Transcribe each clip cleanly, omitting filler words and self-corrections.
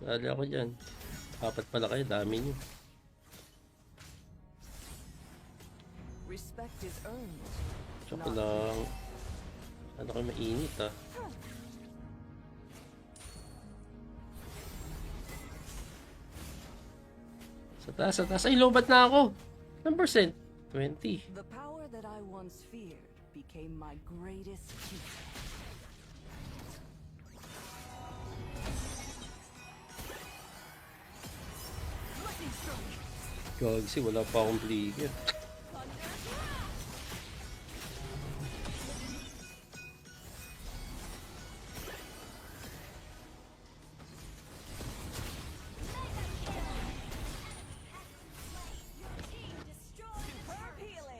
Sali ako dyan. Apat pala kayo, dami nyo. Respect is earned. Tsaka lang. Ano kayo mainit ah. Sa taas. Ay, lobat na ako. Ilang percent? 20. The power that I once feared became my greatest gift. Gagsi, wala pa akong trigger.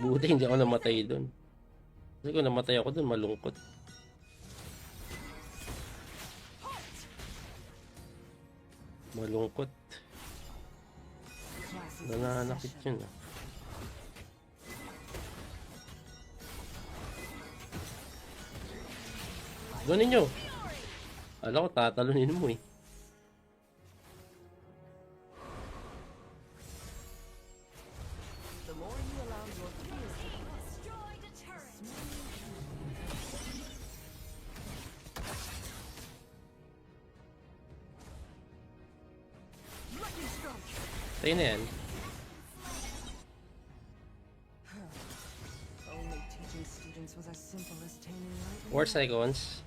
Buti hindi ako namatay dun. Kasi kung namatay ako dun, malungkot. Malungkot. Nananakit yun ah. Ganin nyo. Alam ko tatalunin mo eh. The more you allow your fears to Destroyed a turret. Tayo na yan. only teaching students was as simple as taming lightning. 4 seconds.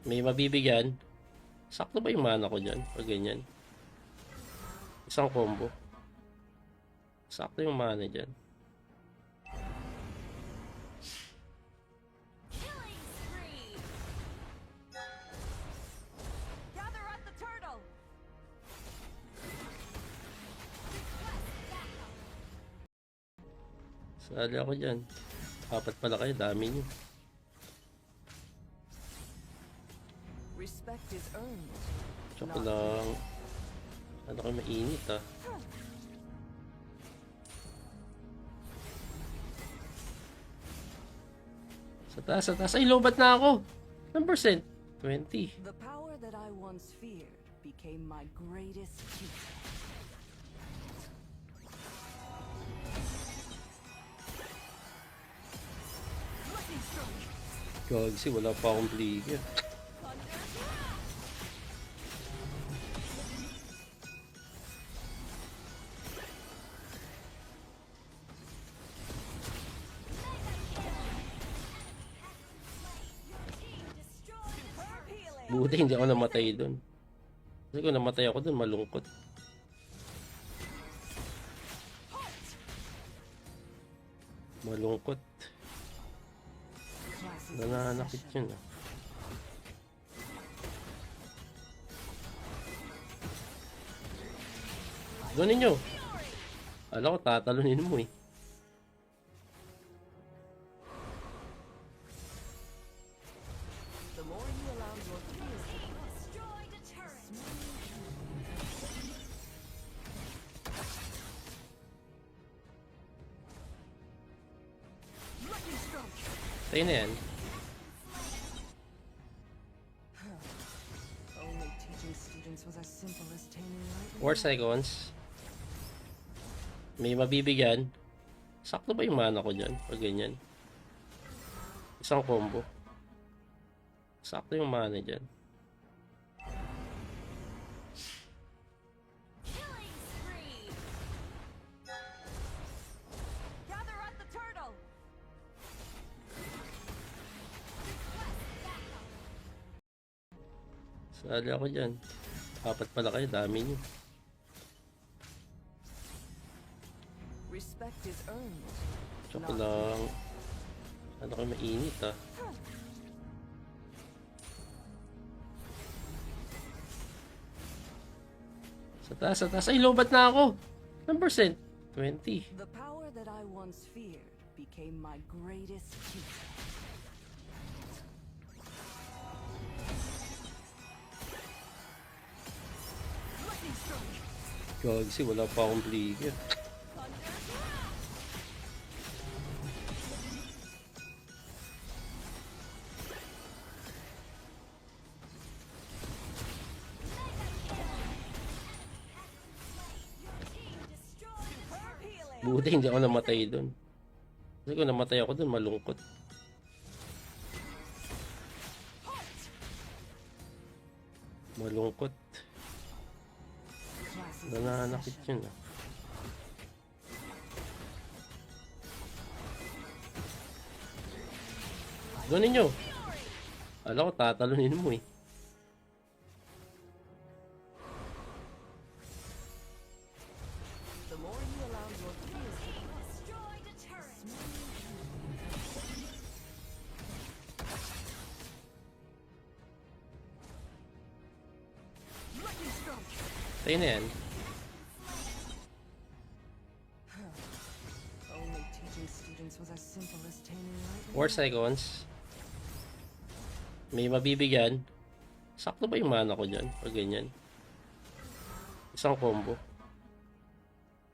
May mabibigyan. Sakto ba yung mana ko dyan? Pag ganyan. Isang combo. Sakto yung mana dyan. Killing spree. Gather at the turtle. Sali ako dyan. Apat pala kayo, dami nyo. Respect is earned. Tsaka lang. Ano kayo mainit ah. Sa taas. Ay, lobat na ako. Ilang percent? 20. The power that I once feared became my greatest gift. Gagsi, wala pa akong trigger. Buti hindi ako namatay dun. Kasi kung namatay ako dun, malungkot. Malungkot. Nananakit yun ah. Ganin nyo. Alam ko tatalunin mo eh. The more you allow your fears to Destroyed a turret. Tayo na yan. only teaching students was as simple as taming lightning. 4 seconds. May mabibigyan. Sakto ba yung mana ko dyan? Pag ganyan. Isang combo. Sakto yung mana dyan. Killing spree. Gather at the turtle. Sali ako dyan. Apat pala kayo, dami nyo. Respect is earned. Tsaka lang. Ano kayo mainit ah. Sa taas. Ay, lobat na ako. Ilang percent? 20. The power that I once feared became my greatest gift. Gagsi, wala pa akong trigger. Buti hindi ako namatay dun. Kasi kung namatay ako dun, malungkot. Malungkot. Classes in Nananakit session. yun ah. Ganin nyo. Alam ko tatalunin mo eh. The more you allow your fears to Destroyed a turret. lightning strike. Tayo na yan. Only teaching students was as simple as taming lightning. 4 seconds. May mabibigyan. Sakto ba yung mana ko dyan? Pag ganyan. Isang combo.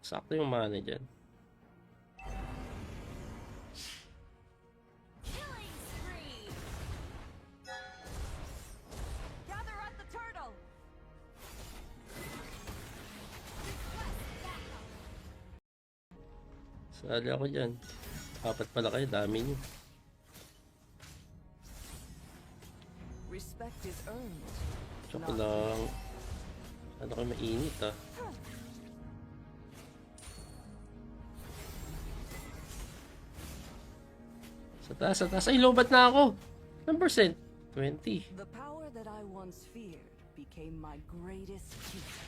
Sakto yung mana dyan. Killing spree. Gather at the turtle. Sali ako dyan. Apat pala kayo. Dami nyo. Respect is earned. Tsaka lang. Ano kayo mainit ah. Sa taas. Ay, lobat na ako. Ilang percent? 20. The power that I once feared became my greatest teacher.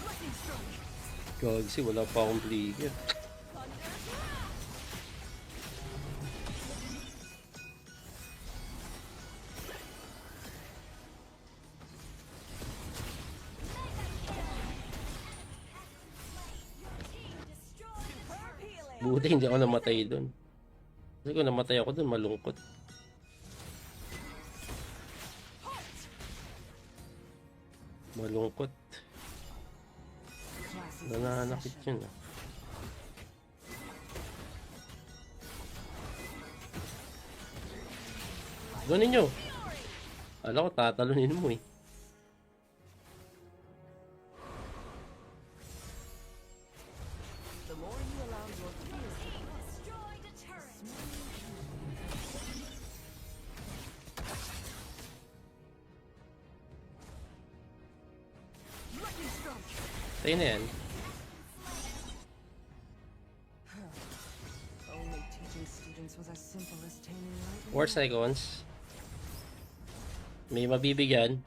Lightning strike. Gagsi, wala pa akong bligger. Superb healing. Buti hindi ako namatay dun. Kasi kung namatay ako dun, malungkot. Malungkot. Classes in Nananakit session. yun ah. Ganin nyo. Alam ko tatalunin mo eh. The more you allow your fears to Destroyed a turret. lightning strike. Tayo na yan. Only teaching students was as simple as taming lightning. 4 seconds. May mabibigyan.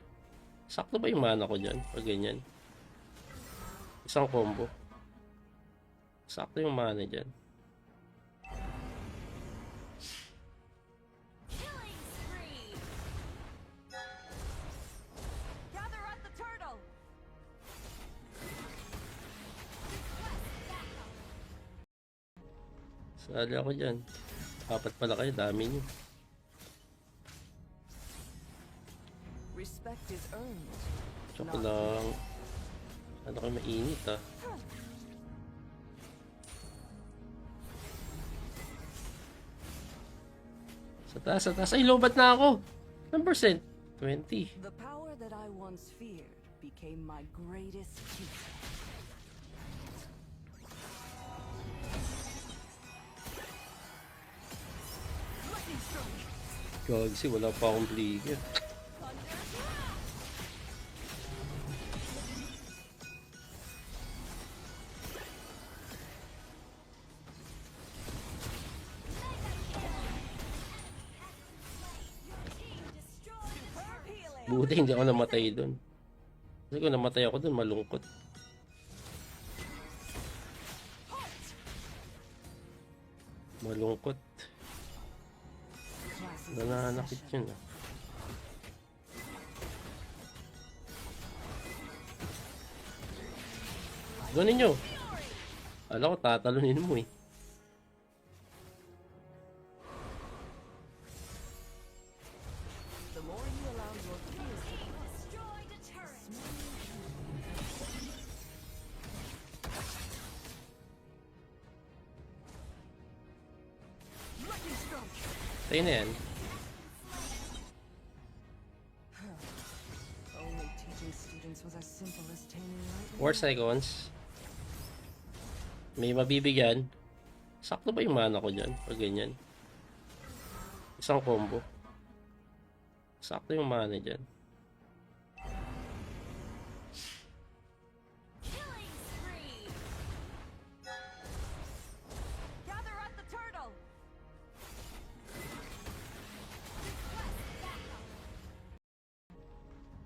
Sakto ba yung mana ko dyan? Pag ganyan. Isang combo. Sakto yung mana dyan. Killing spree. Gather at the turtle. Sali ako dyan. Apat pala kayo. Dami nyo. Respect is earned. Tsaka lang. Ano kayo mainit ah. Sa taas. Ay, lobat na ako. Ilang percent? 20. The power that I once feared became my greatest teacher. Lightning strike. Gagsi, wala pa akong bligger. Superb healing. Buti hindi ako namatay dun. Kasi kung namatay ako dun, malungkot. Malungkot. Classes in Nananakit session. yun ah. Ganin nyo. Alam ko tatalunin mo eh. The more you allow your fears to Destroyed a turret. lightning strike. Tayo na yan. Only students was as simple as taming lightning. 4 seconds. May mabibigyan. Sakto ba yung mana ko dyan? Pag ganyan. Isang combo. Sakto yung mana dyan. Killing spree. Gather at the turtle.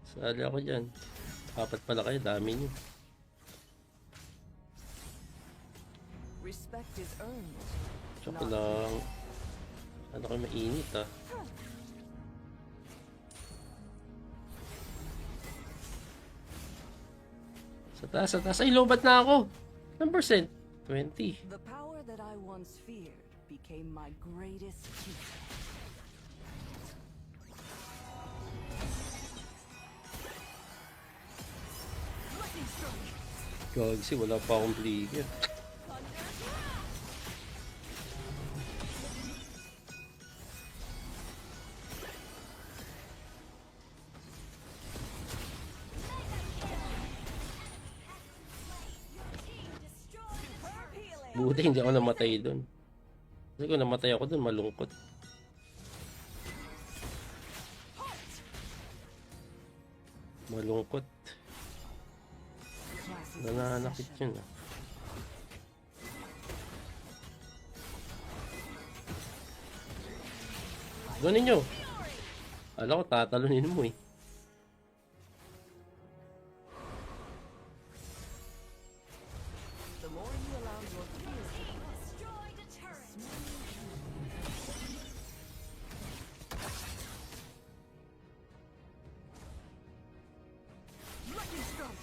Sali ako dyan. Apat pala kayo. Dami nyo. Respect is earned. Tsaka lang. Ano kayo mainit ah. Sa taas. Ay, lobat na ako. Ilang percent? 20. The power that I once feared became my greatest teacher. Lightning strike. Gagsi, wala pa akong bligger. Your team destroyed a turret. Buti hindi ako namatay dun. Kasi kung namatay ako dun, malungkot. Malungkot. Class is Nananakit possession. yun ah. Doon ninyo. Alam ko, tatalunin mo eh. The more you allow your fears to Team destroyed a turret. lightning strike.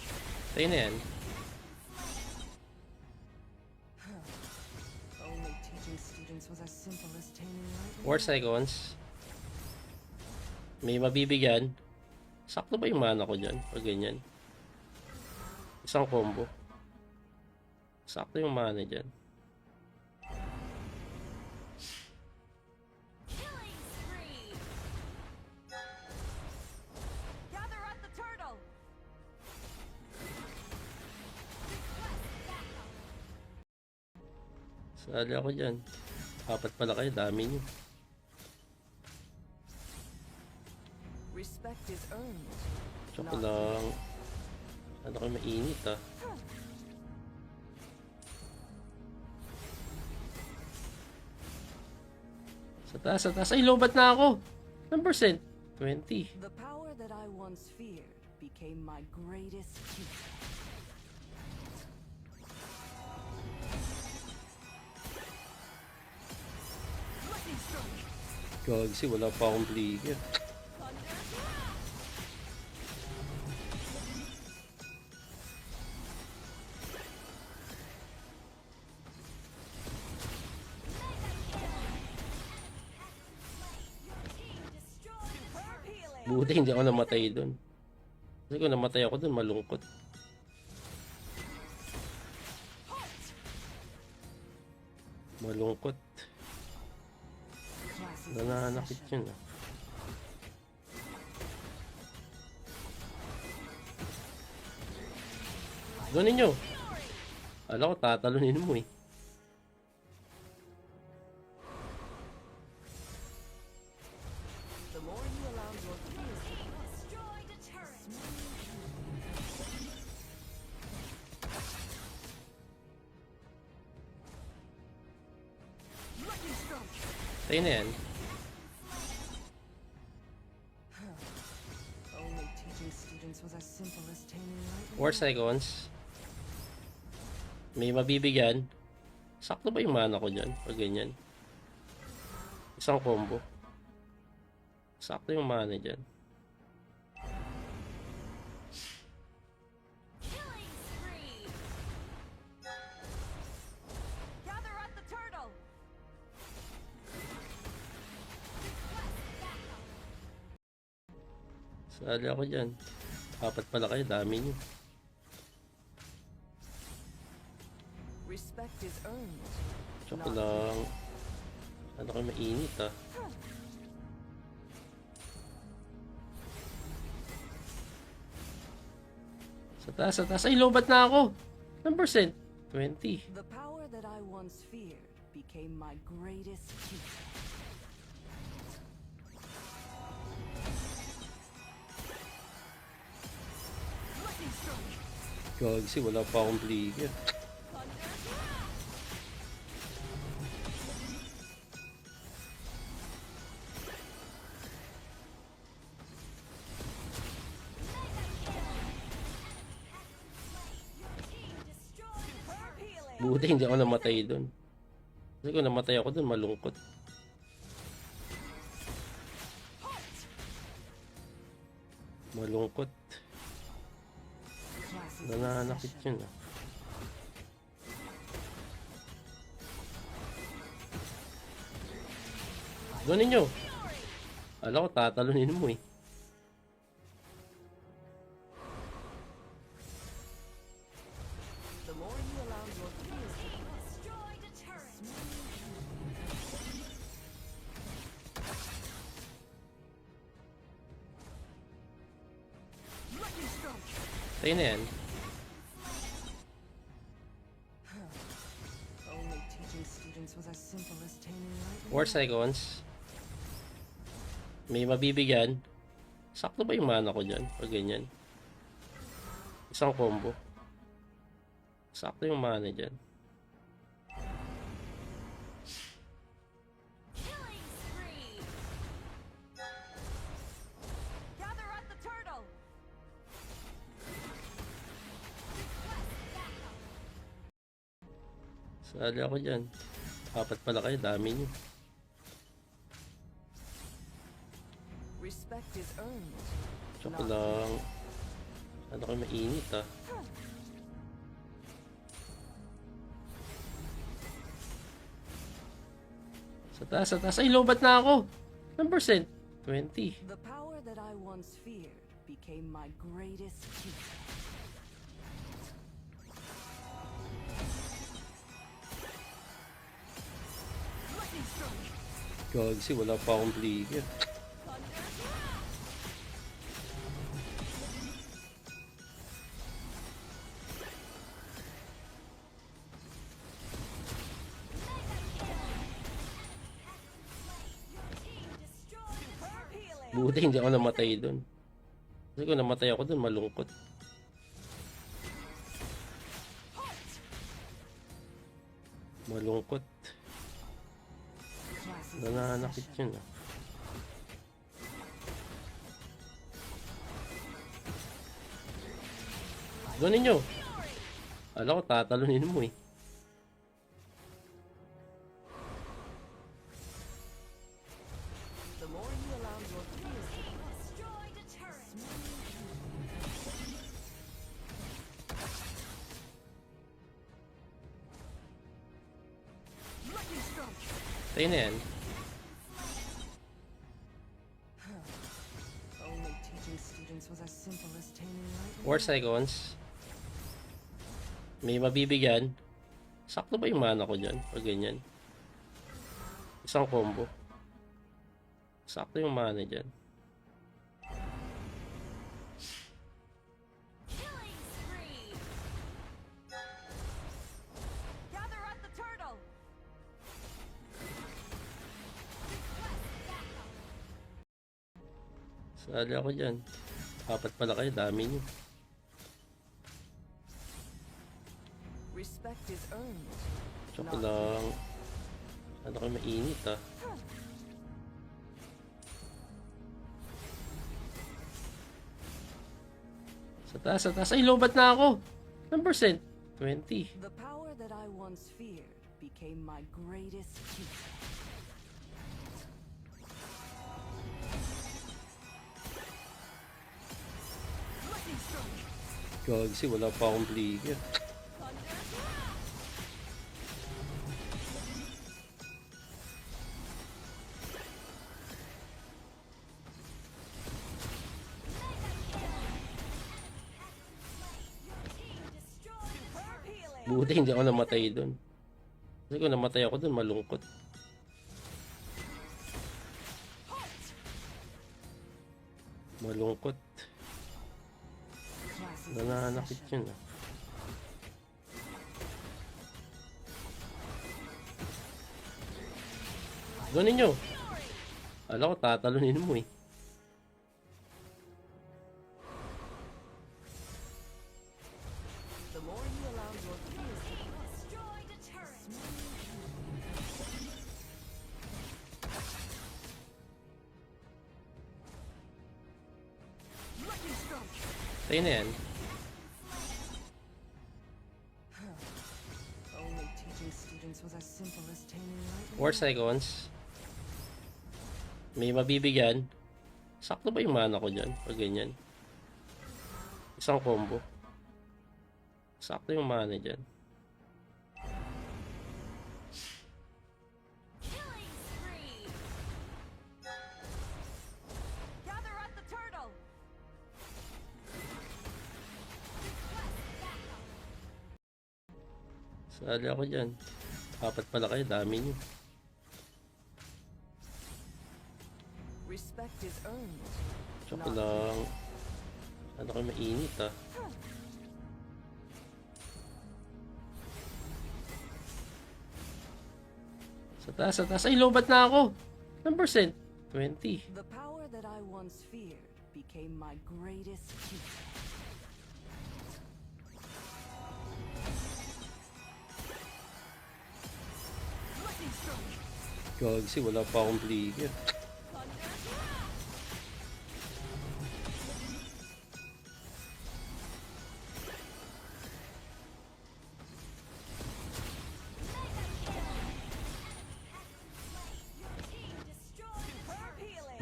Tayo na yan. Only teaching students was as simple as taming lightning. 4 seconds. May mabibigyan. Sakto ba yung mana ko dyan? Pag ganyan. Isang combo. Sakto yung mana dyan. Killing spree. Gather at the turtle. Sali ako dyan. Apat pala kayo. Dami nyo. Respect is earned. Tsaka lang. Ano kayo mainit ah. Sa taas. Ay, lobat na ako. Ilang percent? 20. The power that I once feared became my greatest teacher. Lightning strike. Gagsi, wala pa akong bligger. Your team destroyed a turret. Buti hindi ako namatay dun. Kasi kung namatay ako dun, malungkot. Malungkot. Class is Nananakit possession. yun ah. Doon ninyo. Alam ko, tatalunin mo eh. The more you allow your fears to Team destroyed a turret. lightning strike. Tayo na yan. Only teaching students was as simple as taming lightning. 4 seconds. May mabibigyan. Sakto ba yung mana ko dyan? Pag ganyan. Isang combo. Sakto yung mana dyan. Killing spree. Gather at the turtle. Sali ako dyan. Apat pala kayo. Dami nyo. Respect is earned. Tsaka lang. Ano kayo mainit ah. Sa taas. Ay, lobat na ako. Ilang percent? 20. The power that I once feared became my greatest teacher. Gagsi, wala pa akong trigger. Buti hindi ako namatay dun. Kasi kung namatay ako dun, malungkot. Malungkot. Nananakit yun ah. Ganin nyo. Alam ko tatalunin mo eh. The more you allow your fears to Destroyed a turret. Tayo na yan. only teaching students was as simple as taming lightning. 4 seconds. May mabibigyan. Sakto ba yung mana ko dyan? Pag ganyan. Isang combo. Sakto yung mana dyan. Killing spree. Gather at the turtle. Sali ako dyan. Apat pala kayo. Dami nyo. Respect is earned. Tsaka lang. Ano kayo mainit ah. Sa taas. Ay, lobat na ako. Ilang percent? 20. The power that I once feared became my greatest teacher. Gagsi, wala pa akong trigger. Buti hindi ako namatay dun. Kasi kung namatay ako dun, malungkot. Malungkot. Nananakit yun ah. Ganin nyo. Alam ko tatalunin mo eh. The more you allow your fears to Destroyed a turret. Tayo na yan. only teaching students was as simple as taming lightning. 4 seconds. May mabibigyan. Sakto ba yung mana ko dyan? Pag ganyan. Isang combo. Sakto yung mana dyan. Killing spree. Gather at the turtle. Sali ako dyan. Apat pala kayo. Dami nyo. Respect is earned. Tsaka lang. Ano kayo mainit ah. Sa taas. Ay, lobat na ako. Ilang percent? 20. The power that I once feared became my greatest teacher. Gagsi, wala pa akong trigger. Buti hindi ako namatay dun. Kasi kung namatay ako dun, malungkot. Malungkot. Nananakit yun ah. Gawin nyo. Alam ko tatalunin mo eh. The more you allow your fears to Destroyed a turret. lightning strike. Tayo na yan. Only teaching students was as simple as taming lightning. 4 seconds. May mabibigyan. Sakto ba yung mana ko dyan? Pag ganyan. Isang combo. Sakto yung mana dyan. Killing spree. Gather at the turtle. Sali ako dyan. Apat pala kayo. Dami nyo. Respect is earned. Tsaka lang. Ano kayo mainit ah. Sa taas, sa taas. Ay, lobat na ako. Ilang percent? 20. The power that I once feared became my greatest teacher. Lightning strike. Gagsi, wala pa akong trigger.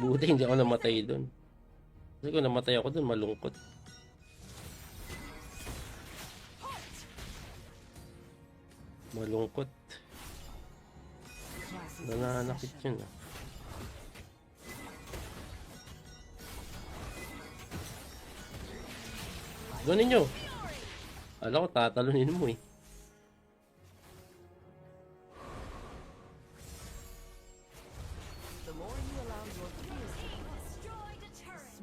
Buti hindi ako namatay dun. Kasi kung namatay ako dun, malungkot. Malungkot. Class is Nananakit yun ah. Gawin nyo. Alam ko tatalunin mo eh. The more you allow your fears to Destroyed a turret.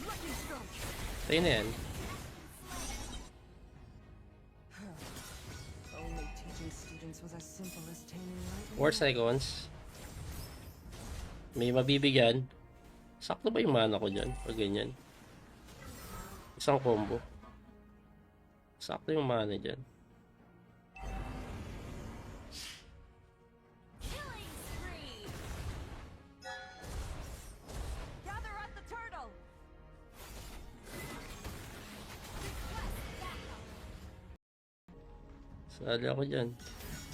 lightning strike. Tayo na yan. Only teaching students was as simple as taming lightning. 4 seconds. May mabibigyan. Sakto ba yung mana ko dyan? Pag ganyan. Isang combo. Sakto yung mana dyan. Killing spree. Gather at the turtle. Sali ako dyan.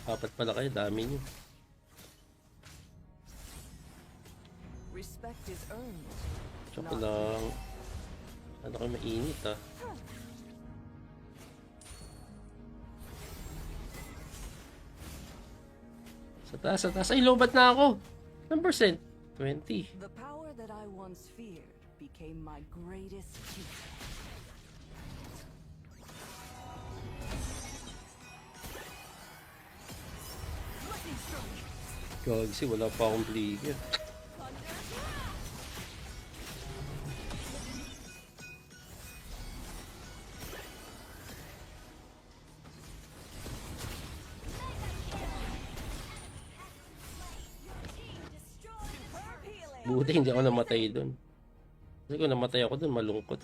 Apat pala kayo. Dami nyo. Respect is earned. Tsaka lang. Ano kayo mainit ah. Sa taas, sa taas. Ay, lobat na ako. Ilang percent? 20. The power that I once feared became my greatest teacher. Lightning strike. Gagsi, wala pa akong trigger. Buti hindi ako namatay dun. Kasi kung namatay ako dun, malungkot.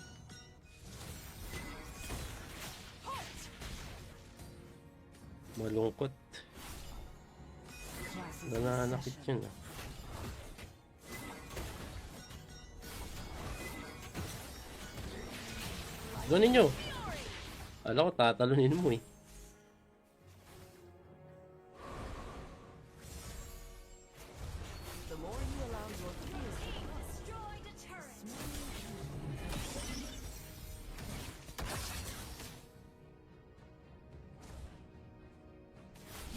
Malungkot. Class is Nananakit yun ah. Gawin nyo. Alam ko tatalunin mo eh. the more you allow your fears to Destroyed a turret.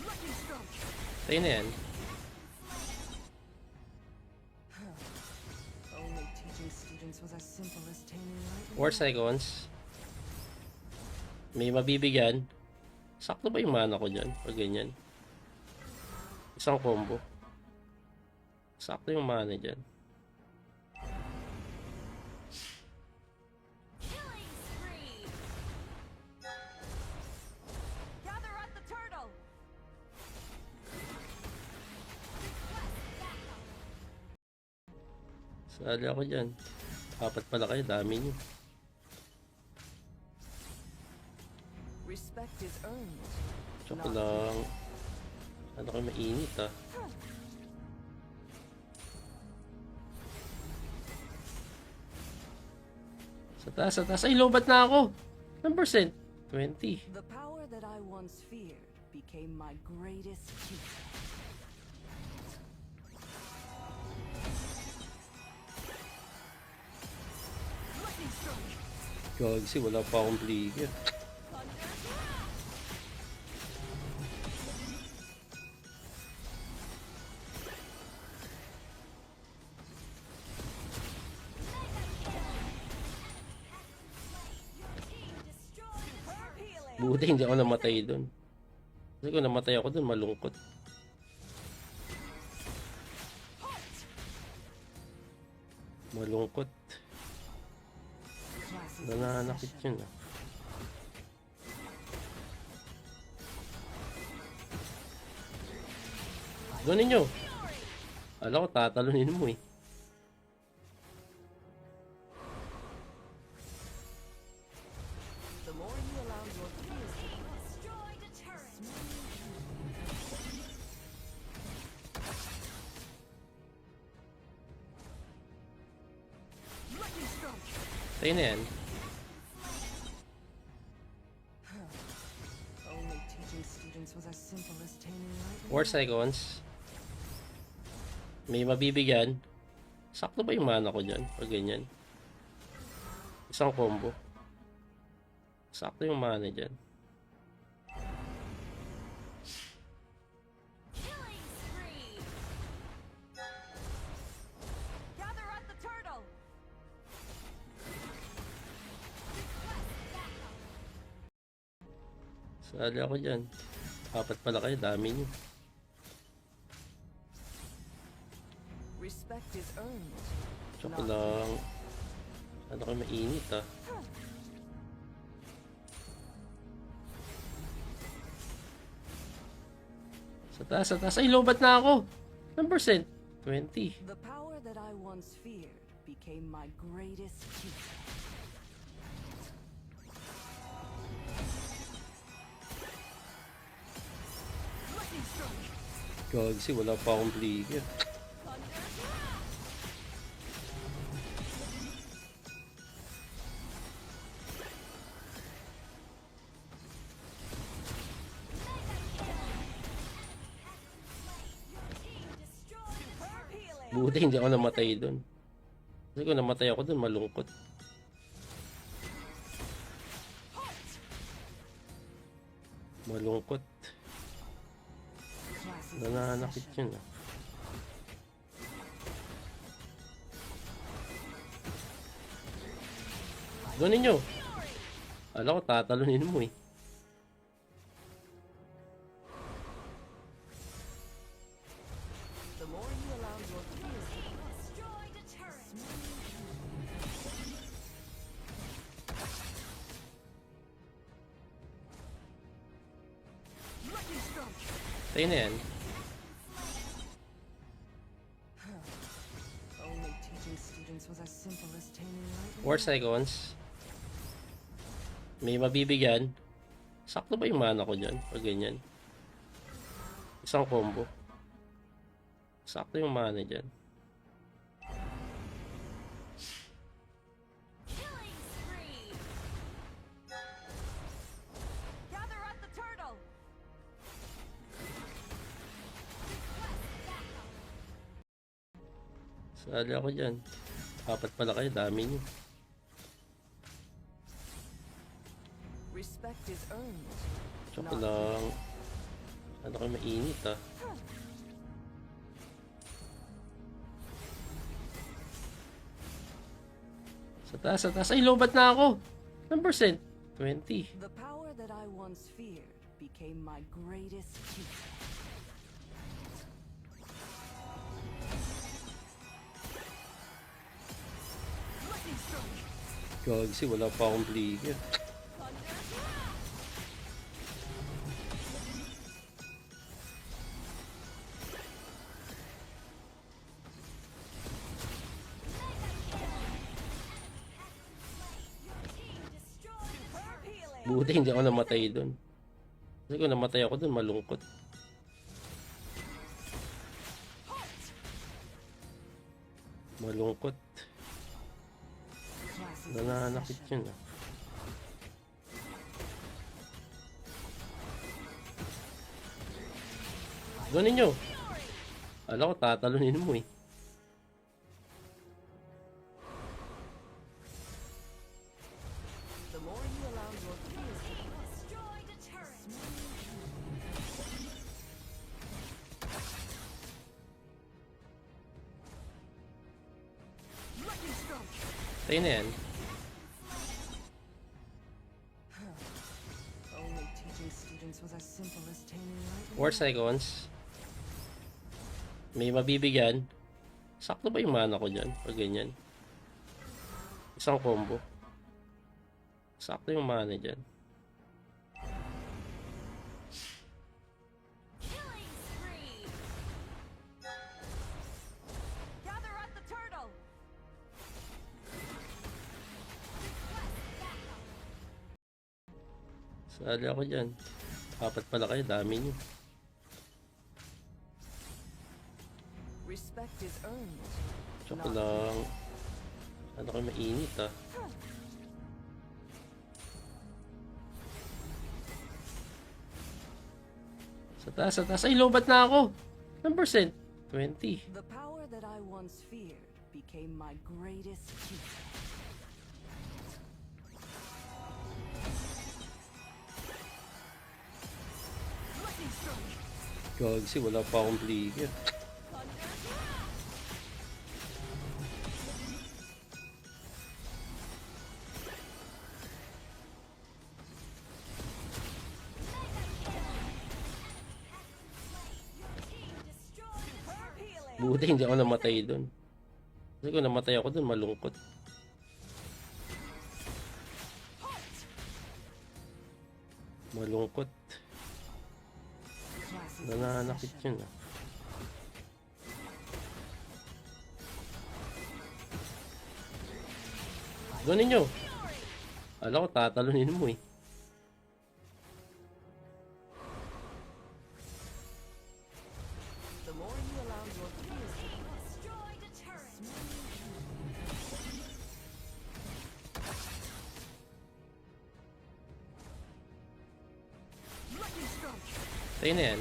lightning strike. Tayo na yan. Only teaching students was as simple as taming lightning. 4 seconds. May mabibigyan. Sakto ba yung mana ko dyan? Pag ganyan. Isang combo. Sakto yung mana dyan. Killing spree. Gather at the turtle. Sali ako dyan. Apat pala kayo, dami nyo. Respect is earned. Tsaka lang. Ano kayo mainit ah. Sa taas. Ay, lobat na ako. Ilang percent? 20. The power that I once feared became my greatest teacher. Lightning strike. Gagsi, wala pa akong bligger. Superb healing. Buti hindi ako namatay dun. Kasi kung namatay ako dun, malungkot. Malungkot. Class is Nananakit possession. yun ah. Gawin nyo. Alam ko, tatalunin mo eh. The more you allow your fears to Destroyed a turret. lightning strike. Tayo na yan. Only teaching students was as simple as taming lightning. 4 seconds. May mabibigyan. Sakto ba yung mana ko dyan? Pag ganyan. Isang combo. Sakto yung mana dyan. Killing spree. Gather at the turtle. Sali ako dyan. Apat pala kayo, dami nyo. Respect is earned. Tsaka lang. Ano kayo mainit ah. Sa taas. Ay, lobat na ako. Ilang percent? 20. The power that I once feared became my greatest teacher. Lightning strike. Gagsi, wala pa akong bligger. Superb healing. Buti hindi ako namatay dun. Kasi kung namatay ako dun, malungkot. Malungkot. Class is Nananakit possession. yun ah. Gawin nyo. Alam ko, tatalunin mo eh. The more you allow your fears to Destroyed a turret. lightning strike. Tayo na yan. Only teaching students was as simple as taming lightning. 4 seconds. May mabibigyan. Sakto ba yung mana ko dyan? Pag ganyan. Isang combo. Sakto yung mana dyan. Killing spree. Gather at the turtle. Sali ako dyan. Apat pala kayo, dami nyo. Respect is earned. Tsaka lang. Ano kayo mainit ah. Sa taas. Ay, lobat na ako. Ilang percent? 20. The power that I once feared became my greatest teacher. Gagsi, wala pa akong bligger. Team destroyed a turret. Buti hindi ako namatay dun. Kasi kung namatay ako dun, malungkot. Malungkot. Classes in Nananakit session. yun ah. Doon ninyo. Alam ko tatalunin mo eh. The more you allow your fears to Team destroyed a turret. lightning stroke. Tayo na yan. Only teaching students was as simple as taming lightning. 4 seconds. May mabibigyan. Sakto ba yung mana ko dyan? Pag ganyan. Isang combo. Sakto yung mana dyan. Killing spree. Gather at the turtle. Sali ako dyan. Apat pala kayo. Dami nyo. Respect is earned. Tsaka lang. Ano kayo mainit ah. Sa taas. Ay, lobat na ako. Ilang percent? 20. The power that I once feared became my greatest teacher. Lightning stroke. Gagsi, wala pa akong bligger. Team destroyed a turret. Buti hindi ako namatay dun. Kasi kung namatay ako dun, malungkot. Malungkot. Classes in Nananakit session. yun ah. Doon ninyo. Alam ko tatalunin mo eh. The more you allow your fears to Team destroyed a turret. lightning stroke. Tayo na yan.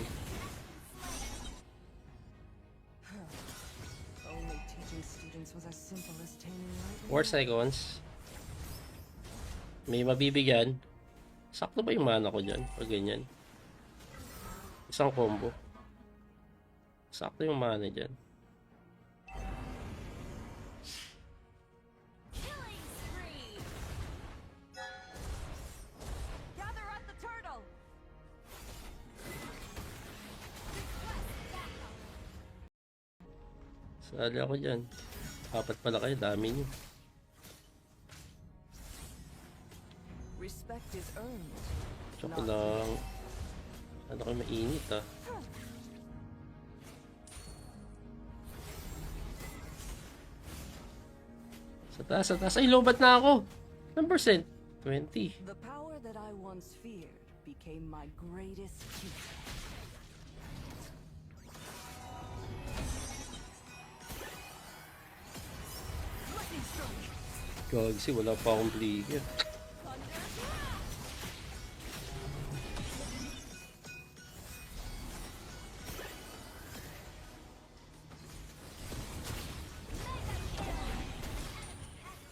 Only teaching students was as simple as taming lightning. 4 seconds. May mabibigyan. Sakto ba yung mana ko dyan? Pag ganyan. Isang combo. Sakto yung mana dyan. Killing spree. Gather at the turtle. Sali ako dyan. Apat pala kayo. Dami nyo. Respect is earned. Tsaka lang. Ano kayo mainit ah. Sa taas. Ay, lobat na ako. Ilang percent? 20. The power that I once feared became my greatest teacher. Lightning stroke. Gagsi, wala pa akong bligger.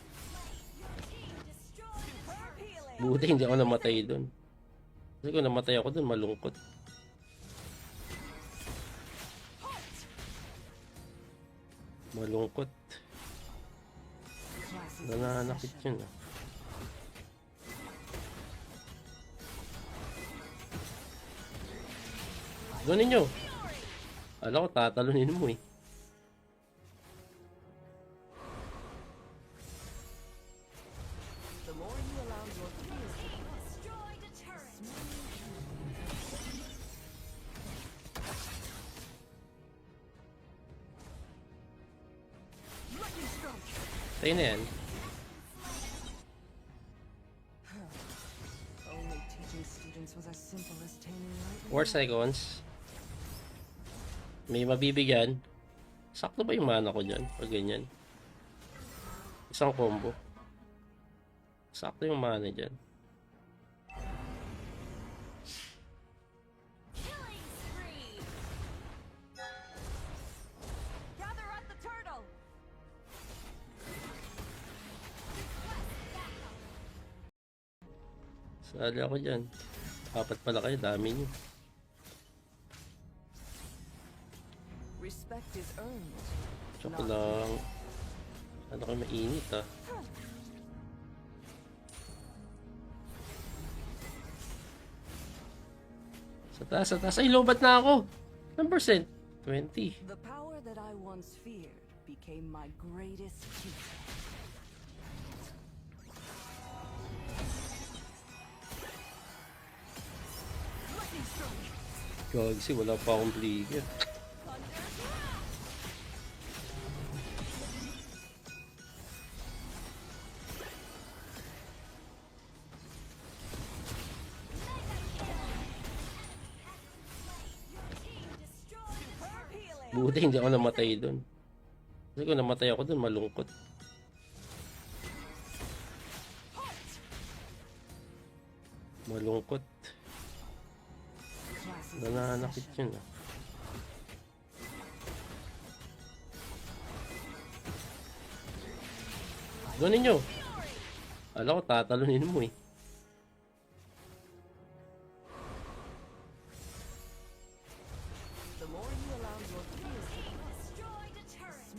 Team destroyed a turret. Buti hindi ako namatay dun. Kasi kung namatay ako dun, malungkot. Malungkot. Classes in Nananakit session. yun ah. Doon ninyo. Alam ko tatalunin mo eh. Tayo na yan. Only teaching students was as simple as taming lightning. 4 seconds. May mabibigyan. Sakto ba yung mana ko dyan? Pag ganyan. Isang combo. Sakto yung mana dyan. Killing spree. Gather at the turtle. Sali ako dyan. Apat pala kayo. Dami nyo. Respect is earned. Tsaka lang. Ano kayo mainit ah. Sa taas. Ay, lobat na ako. Ilang percent? 20. The power that I once feared became my greatest teacher. Lightning strike. Gagsi, wala pa akong bligger. Super healing. Buti hindi ako namatay doon. Kasi kung namatay ako doon, malungkot. Malungkot. Classes in Nananakit session. yun ah. Doon ninyo. Alam ko, tatalunin mo eh. The more you allow your fears to Destroyed a turret.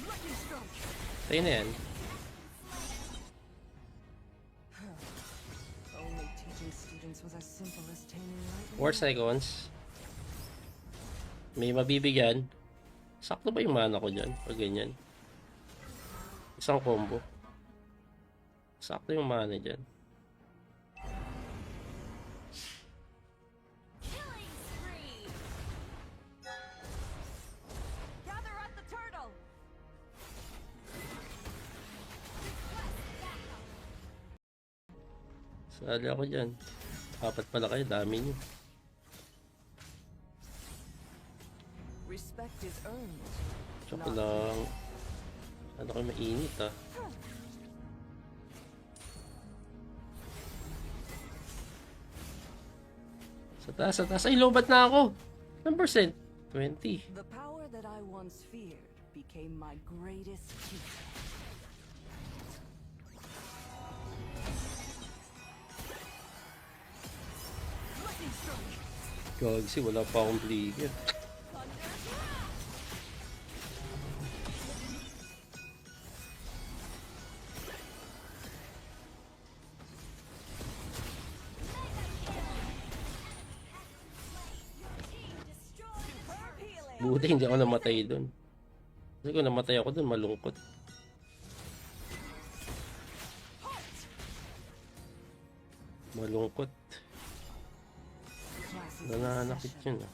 lightning strike. Tayo na yan. Only teaching students was as simple as taming lightning. 4 seconds. May mabibigyan. Sakto ba yung mana ko dyan? Pag ganyan. Isang combo. Sakto yung mana dyan. Killing spree. Gather at the turtle. Sali ako dyan. Apat pala kayo. Dami nyo. Respect is earned. Tsaka lang. Ano kayo mainit ah. Sa taas. Ay, lobat na ako. Ilang percent? 20. The power that I once feared became my greatest teacher. Lightning strike. Gagsi, wala pa akong bligger. Super healing. Buti hindi ako namatay doon. Kasi kung namatay ako doon, malungkot. Malungkot. Classes in Nananakit session. yun ah.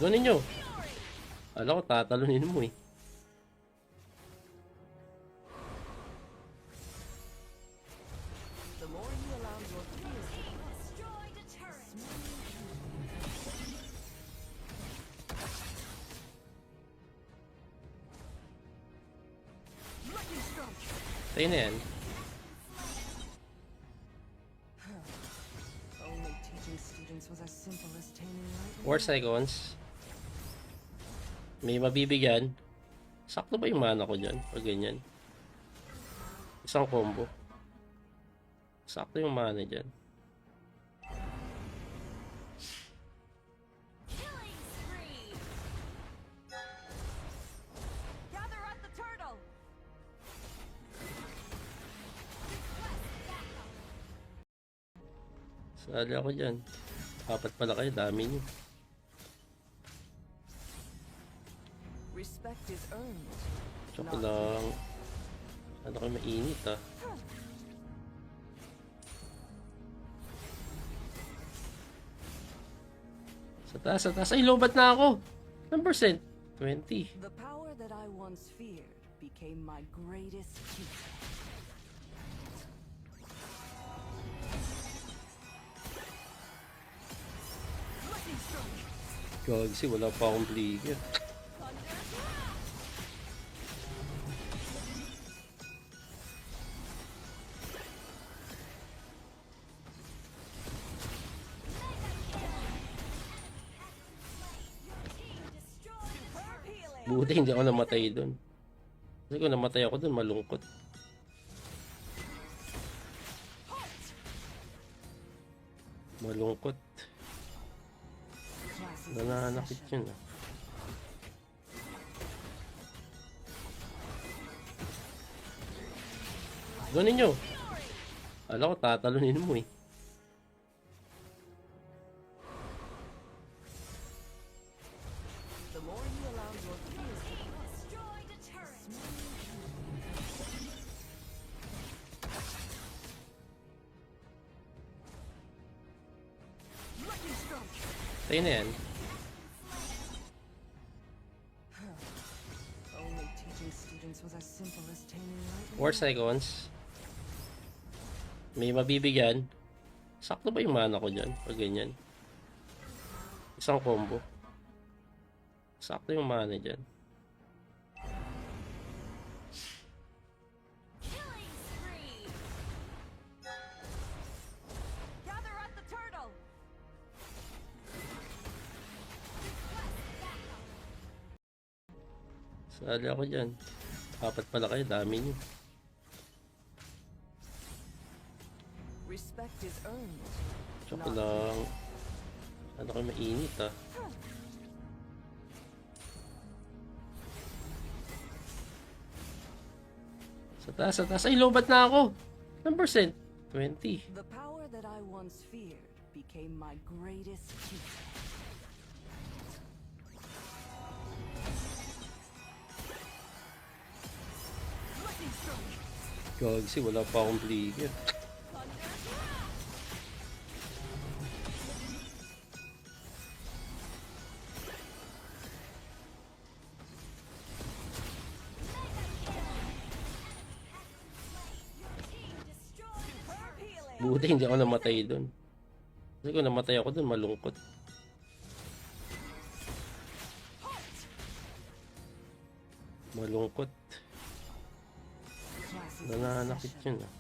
Doon ninyo. Alam ko, tatalunin mo eh. The more you allow your fears to Destroyed a turret. lightning strike. Tayo na yan. Only teaching students was as simple as taming lightning. 4 seconds. May mabibigyan. Sakto ba yung mana ko dyan? Pag ganyan. Isang combo. Sakto yung mana dyan. Killing spree. Gather at the turtle. Sali ako dyan. Apat pala kayo. Dami nyo. Respect is earned. Tsaka lang. Ano kayo mainit ah. Sa taas. Ay, lobat na ako. Ilang percent? 20. The power that I once feared became my greatest teacher. Lightning strike. Gagsi, wala pa akong bligger. Super healing. Buti hindi ako namatay dun. Kasi kung namatay ako dun, malungkot. Malungkot. Classes in Nananakit session. yun ah. Ganin nyo. Alam ko, tatalunin mo eh. The more you allow your fears to Destroyed a turret. lightning strike. Tayo na yan. Only teaching students was as simple as taming lightning. 4 seconds. May mabibigyan. Sakto ba yung mana ko dyan? Pag ganyan. Isang combo. Sakto yung mana dyan. Killing spree. Gather at the turtle. Sali ako dyan. Apat pala kayo, dami nyo. Respect is earned. Tsaka lang. Ano kayo mainit ah. Sa taas. Ay, lobat na ako. Ilang percent? 20. The power that I once feared became my greatest teacher. Lightning strike. Gagsi, wala pa akong bligger. Super healing. Buti hindi ako namatay dun. Kasi kung namatay ako dun, malungkot. Malungkot. Classes in Nananakit session. yun ah.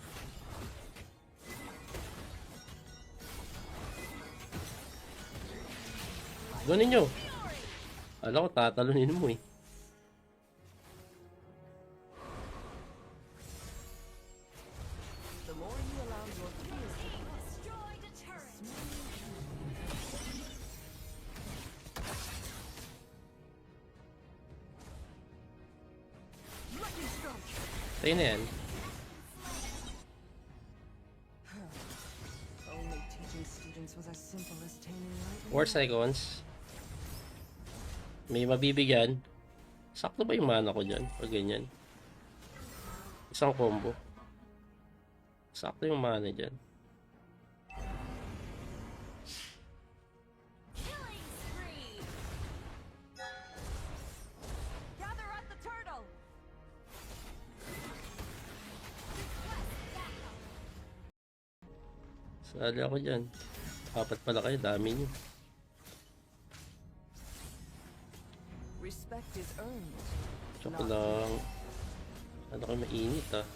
Ganin nyo. Alam ko, tatalunin mo eh. The more you allow your fears to Destroyed a turret. lightning strike. Tayo na yan. Only teaching students was as simple as taming lightning. 4 seconds. May mabibigyan. Sakto ba yung mana ko dyan? Pag ganyan. Isang combo. Sakto yung mana dyan. Killing spree. Gather at the turtle. Sali ako dyan. Apat pala kayo, dami nyo. Respect is earned. Tsaka lang. Ano kayo mainit ah.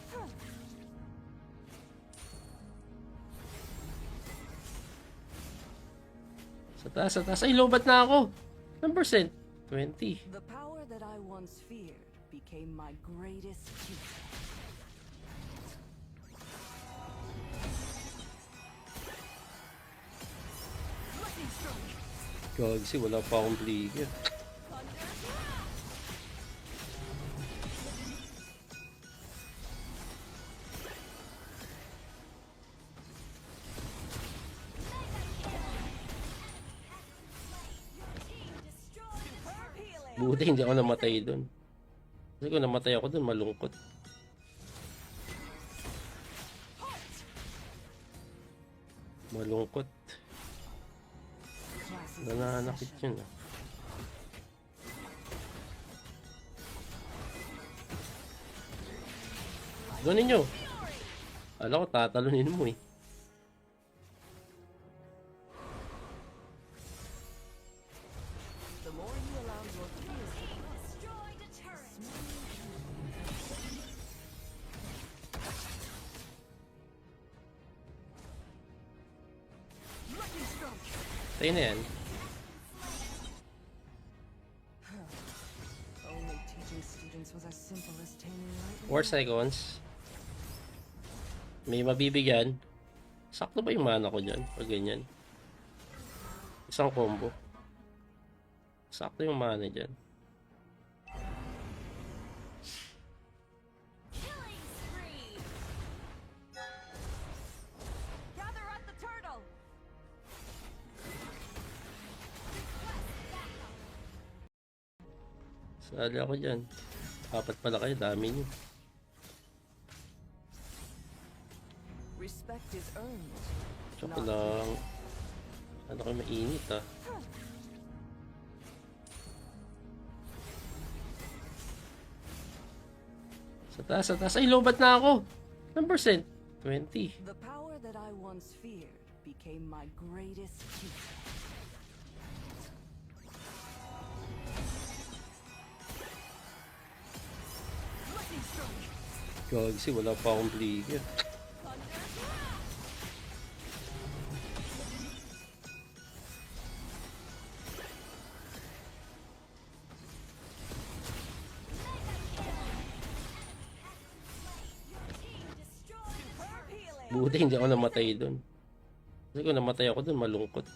Sa taas. Ay, lobat na ako. Ilang percent? 20. The power that I once feared became my greatest teacher. Lightning strike. Gagsi, wala pa akong bligger. Super healing. Buti hindi ako namatay dun. Kasi kung namatay ako dun, malungkot. Malungkot. Class is Nananakit obsession. yun ah. Gawin nyo. Alam ko tatalunin mo eh. The more you allow your fears to Destroyed a turret. Lucky stroke. Tayo na yan. Only teaching students was as simple as taming lightning. 4 seconds. May mabibigyan. Sakto ba yung mana ko dyan? Pag ganyan. Isang combo. Sakto yung mana dyan. Killing spree. Gather at the turtle. Sali ako dyan. Apat pala kayo. Dami nyo. Respect is earned. Tsaka lang. Ano kayo mainit ah. Sa taas, sa taas. Ay, lobat na ako. Ilang percent? 20. The power that I once feared became my greatest gift. Lucky stroke. Gagsi, wala pa akong trigger. Destroyed a turret. Healing. Buti hindi ako namatay dun. Kasi kung namatay ako dun, malungkot.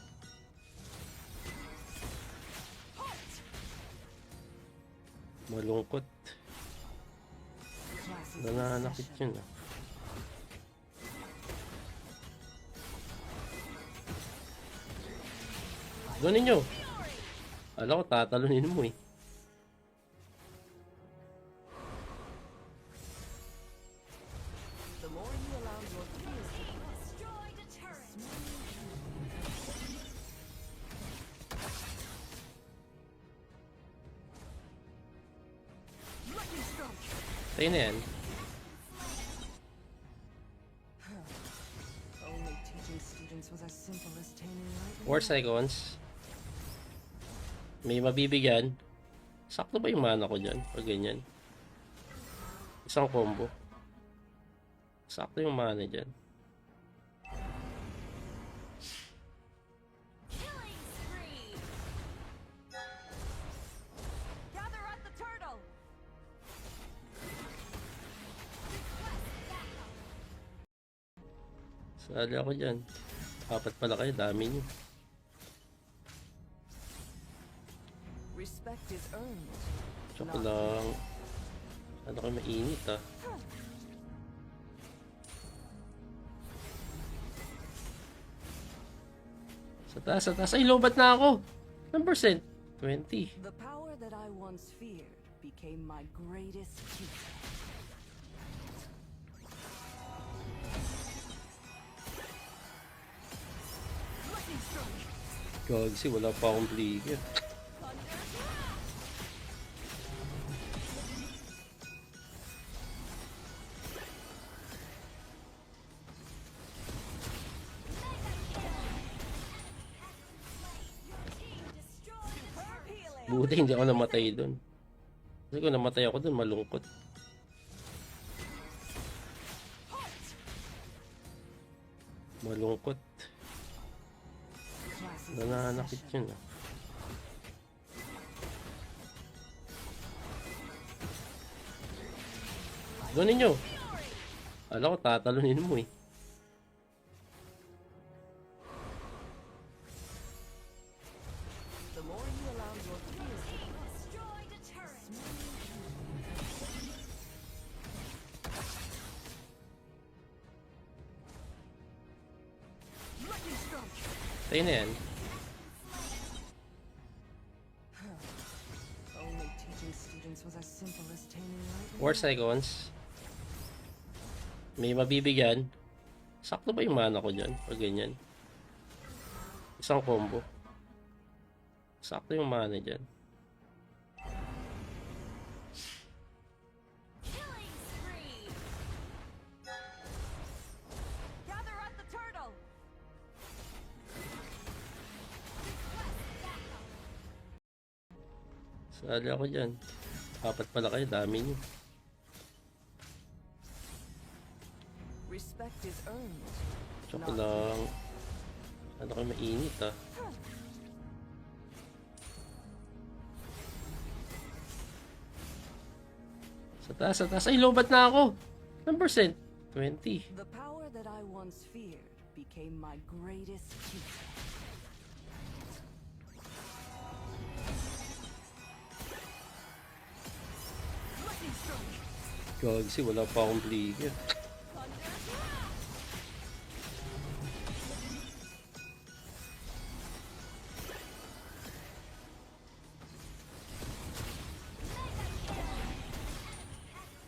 Malungkot. Class is Nananakit obsession. yun ah. Gawin nyo. Alam ko tatalunin mo eh. The more you allow your fears to Destroyed a turret. lucky stroke. Tayo na yan. Only teaching students was as simple as taming lightning. 4 seconds. May mabibigyan. Sakto ba yung mana ko dyan? Pag ganyan. Isang combo. Sakto yung mana dyan. Killing spree. Gather at the turtle. Sali ako dyan. Apat pala kayo. Dami nyo. Respect is earned. Tsaka lang. Ano kayo mainit ah. Sa taas, sa taas. Ay, lobat na ako. Ilang percent? 20. The power that I once feared became my greatest gift. Lucky stroke. Gagsi, wala pa akong trigger. Destroyed a turret. Healing. Buti hindi ako namatay dun. Kasi kung namatay ako dun, malungkot. Malungkot. Class is Nananakit obsession. yun ah. Gawin nyo. Alam ko tatalunin mo eh. The more you allow your fears to Destroyed a turret. lucky stroke. Tayo na yan. Only teaching students was as simple as taming lightning. 4 seconds. May mabibigyan. Sakto ba yung mana ko dyan? Pag ganyan. Isang combo. Sakto yung mana dyan. Killing spree. Gather at the turtle. Sali ako dyan. Apat pala kayo, dami nyo. Respect is earned. Tsaka lang. Ano kayo mainit ah. Sa taas. Ay, lobat na ako. Ilang percent? 20. The power that I once feared became my greatest teacher. Lightning strike. Gagsi, wala pa akong trigger.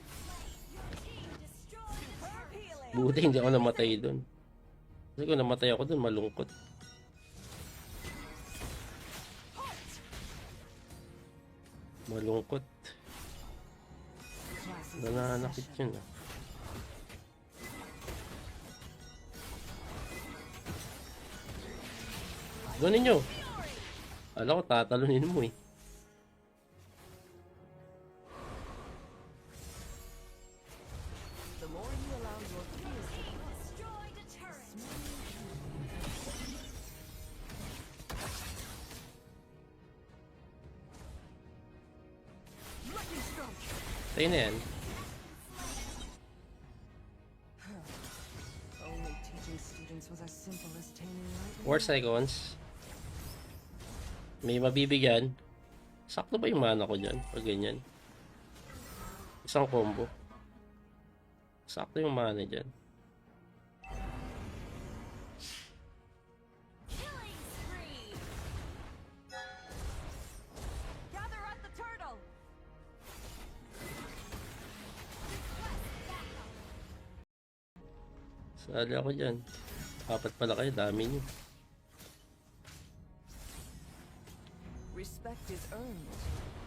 Team destroyed a Superb healing. Buti hindi ako namatay dun. Kasi kung namatay ako dun, malungkot. Malungkot. Classes in Nananakit session. yun ah. Doon ninyo. Alam ko, tatalunin mo eh. The more you allow your fears to team destroyed a turret. lightning strike. Tayo na yan. Only teaching students was as simple as taming lightning. 4 seconds. May mabibigyan. Sakto ba yung mana ko dyan? Pag ganyan. Isang combo. Sakto yung mana dyan. Killing spree. Gather at the turtle. Sali ako dyan. Apat pala kayo, dami nyo. Respect is earned.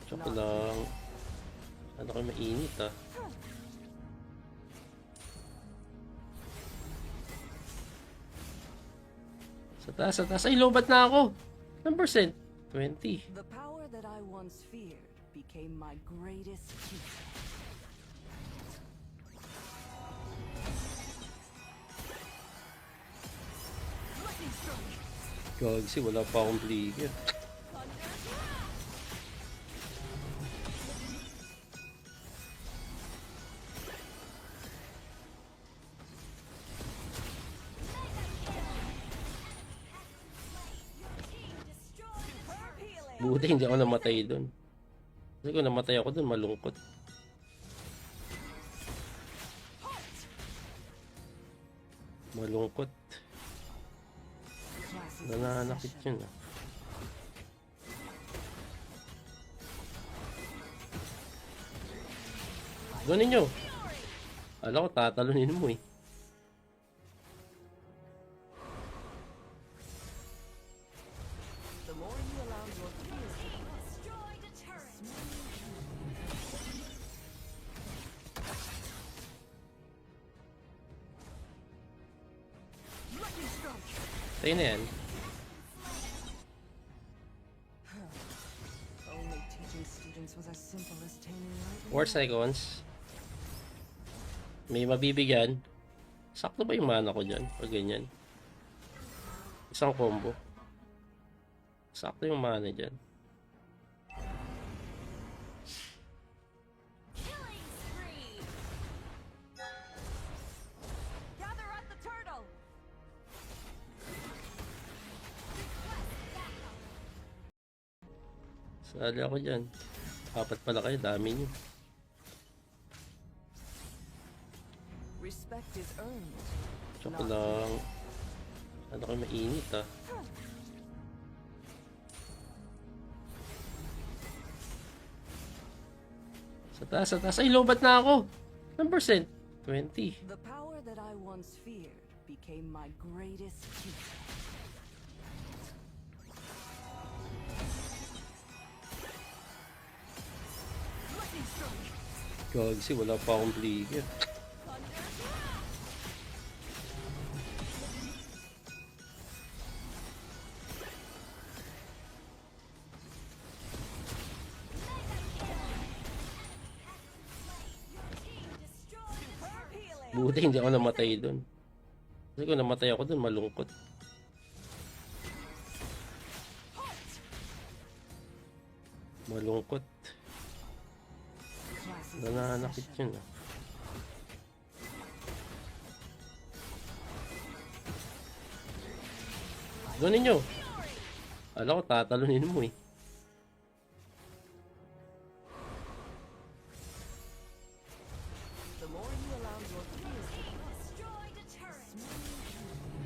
Tsaka lang. Ano kayo mainit ah. Sa taas. Ay, lobat na ako. Ilang percent? 20. The power that I once feared became my greatest teacher. Lightning strike. Gagsi, wala pa akong trigger. Team destroyed a Superb healing. Buti hindi ako namatay dun. Kasi kung namatay ako dun, malungkot. Malungkot. Classes in Nananakit session. yun ah. Doon ninyo. Alam ko, tatalunin mo eh. The more you allow your fears to destroyed a turret. lightning strike. Tayo na yan. Only teaching students was as simple as taming lightning. 4 seconds. May mabibigyan. Sakto ba yung mana ko dyan? Pag ganyan. Isang combo. Sakto yung mana dyan. Killing spree. Gather at the turtle. Sali ako dyan. Apat pala kayo, dami nyo. Respect is earned. Tsaka lang. Ano kayo mainit ah. Sa taas. Ay, lobat na ako. Ilang percent? 20. The power that I once feared became my greatest teacher. Gagsi, wala pa akong trigger. Buti hindi ako namatay dun. Kasi kung namatay ako dun, malungkot. Malungkot. Nananakit yun ah. Doon ninyo. Alam ko tatalunin mo eh. The more you allow your fears to Destroyed a turret.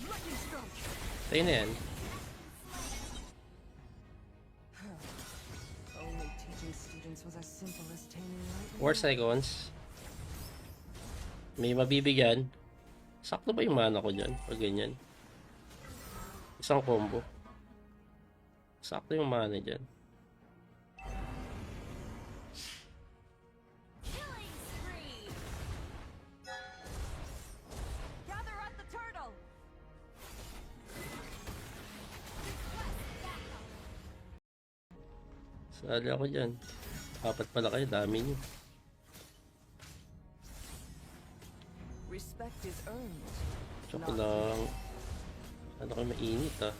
lightning strike. Tayo na yan. Only teaching students was as simple as taming lightning. 4 seconds. May mabibigyan. Sakto ba yung mana ko dyan? Pag ganyan. Isang combo. Sakto yung mana dyan. Killing spree. Gather at the turtle. Sali ako dyan. Apat pala kayo. Dami nyo. Respect is earned. Tsaka lang. Ano kayo mainit ah.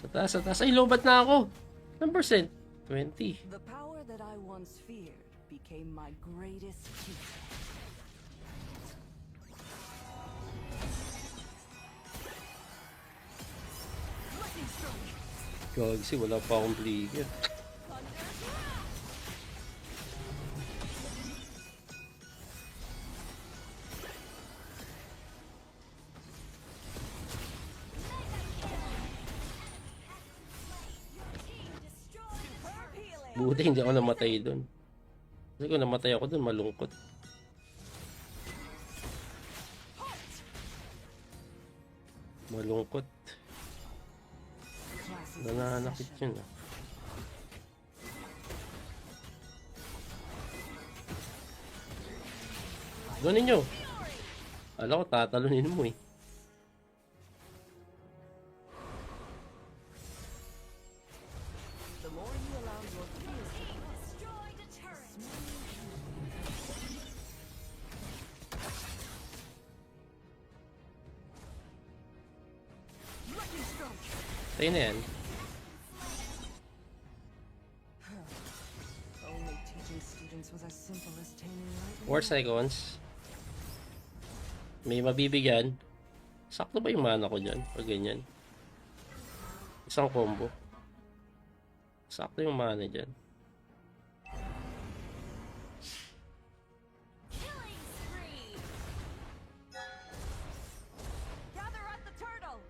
Sa taas. Ay, lobat na ako. Ilang percent? 20. The power that I once feared became my greatest teacher. Lightning strike. Gagsi, wala pa akong trigger. Superb healing. Buti hindi ako namatay dun. Kasi kung namatay ako dun, malungkot. Malungkot. Class is Nananakit possession. yun ah. Doon ninyo. Alam ko tatalunin mo eh. The more you allow your fears to Destroyed a turret. lightning strike. Tayo na yan. Only teaching students was as simple as taming lightning. 4 seconds. May mabibigyan. Sakto ba yung mana ko dyan? Pag ganyan. Isang combo. Sakto yung mana dyan. Killing spree. Gather at the turtle.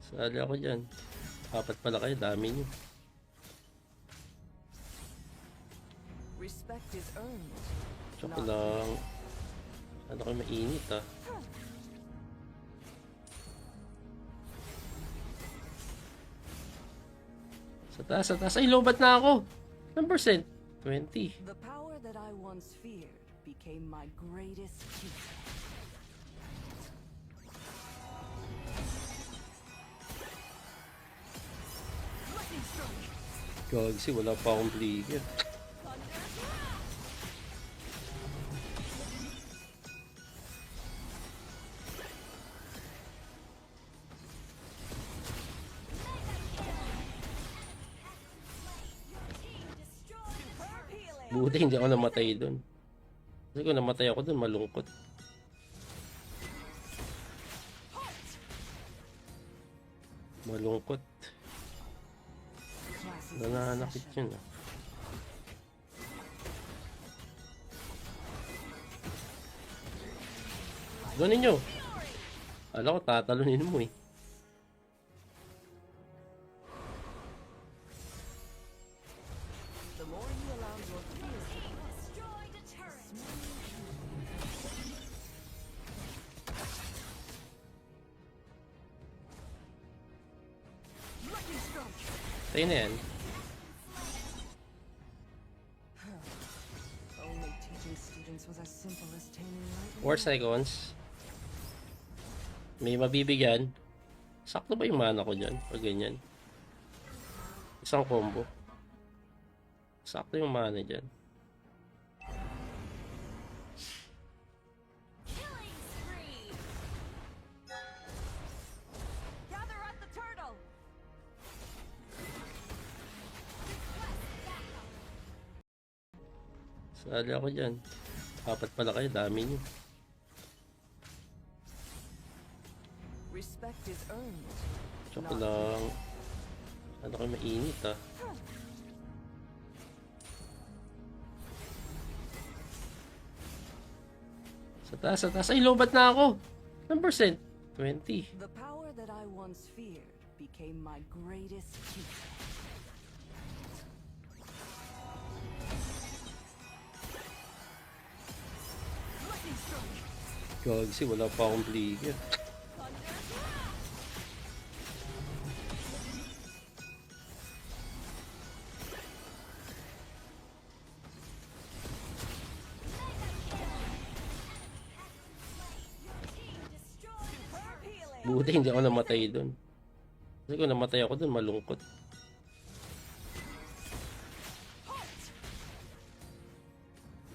Sali ako dyan. Apat pala kayo. Dami nyo. Respect is earned. Tsaka lang. Ano kayo mainit ah. Sa taas. Ay, lobat na ako. Ilang percent? 20. The power that I once feared became my greatest teacher. Lightning strike. Gagsi, wala pa akong trigger. Superb healing. Buti hindi ako namatay dun. Kasi kung namatay ako dun, malungkot. Malungkot. Class is Nananakit possession. yun ah. Doon ninyo. Alam ko tatalunin mo eh. Tayo na yan. Only teaching students was as simple as taming lightning. 4 seconds. May mabibigyan. Sakto ba yung mana ko dyan? Pag ganyan. Isang combo. Sakto yung mana dyan. Killing spree. Gather at the turtle! Sali ako dyan. Apat pala kayo. Dami nyo. Respect is earned. Tsaka lang. Ano kayo mainit ah. Sa taas. Ay, lobat na ako. Ilang percent? 20. The power that I once feared became my greatest teacher. Lightning strike! Gagsi, wala pa akong bligger. Team destroyed a turret. Buti hindi ako namatay dun. Kasi kung namatay ako dun, malungkot.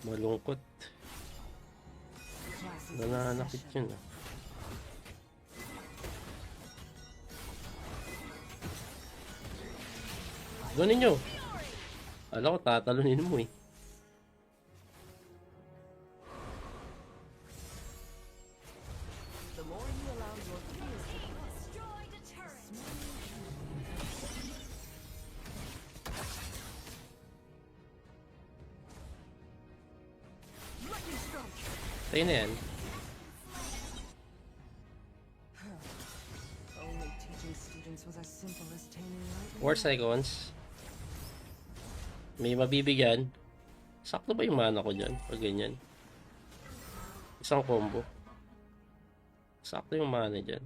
Malungkot. Classes in Nananakit session. yun ah. Doon ninyo. Alam ko, tatalunin mo eh. The more you allow your fears to Team destroyed a turret. lightning strike! Tayo na yan. Only teaching students was as simple as taming lightning. 4 seconds. May mabibigyan. Sakto ba yung mana ko dyan? Pag ganyan. Isang combo. Sakto yung mana dyan.